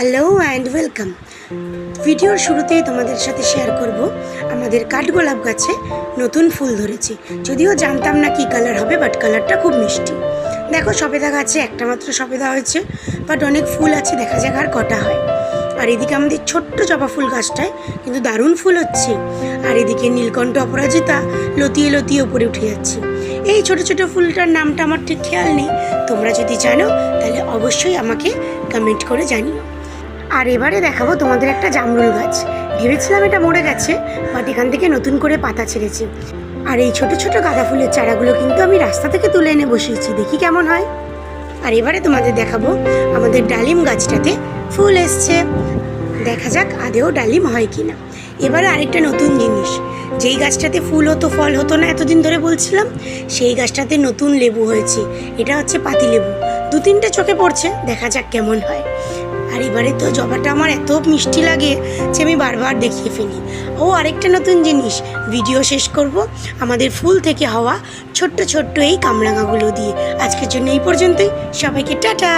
Hello and welcome. ভিডিওর শুরুতেই তোমাদের সাথে শেয়ার করব আমাদের কাঠগোলাপ গাছে নতুন ফুল ধরেছে। যদিও জানতাম না কি কালার হবে, বাট কালারটা খুব মিষ্টি। দেখো, সবেদা গাছে একটা মাত্র সবেদা হয়েছে, বাট অনেক ফুল আছে, দেখা যাক আর কটা হয়। আর এদিকে আমাদের ছোট্ট জবা ফুল গাছটায় কিন্তু দারুণ ফুল হচ্ছে। আর এদিকে নীলকণ্ঠ অপরাজিতা লতিয়ে লতিয়ে উপরে উঠে যাচ্ছে। এই ছোট ছোট ফুলটার নামটা আমার ঠিক খেয়াল নেই, তোমরা যদি জানো তাহলে অবশ্যই আমাকে কমেন্ট করে জানিও। আর এবারে দেখাবো তোমাদের একটা জামরুল গাছ। ভেবেছিলাম এটা মরে গেছে, বাট এখান থেকে নতুন করে পাতা ছেড়েছে। আর এই ছোট ছোট গাঁদা ফুলের চারাগুলো কিন্তু আমি রাস্তা থেকে তুলে এনে বসিয়েছি, দেখি কেমন হয়। আর এবারে তোমাদের দেখাবো আমাদের ডালিম গাছটাতে ফুল এসছে, দেখা যাক আদেও ডালিম হয় কিনা। এবারে আরেকটা নতুন জিনিস, যেই গাছটাতে ফুল হতো ফল হতো না এতদিন ধরে বলছিলাম, সেই গাছটাতে নতুন লেবু হয়েছে। এটা হচ্ছে পাতি লেবু, 2-3টে চোখে পড়ছে, দেখা যাক কেমন হয়। আর এবারে তো জবাটা আমার এত মিষ্টি লাগে যে আমি বারবার দেখিয়ে ফেলি। ও আরেকটা নতুন জিনিস, ভিডিও শেষ করব আমাদের ফুল থেকে হওয়া ছোট্ট ছোট্ট এই কামরাঙাগুলো দিয়ে। আজকের জন্য এই পর্যন্তই, সবাইকে টাটা।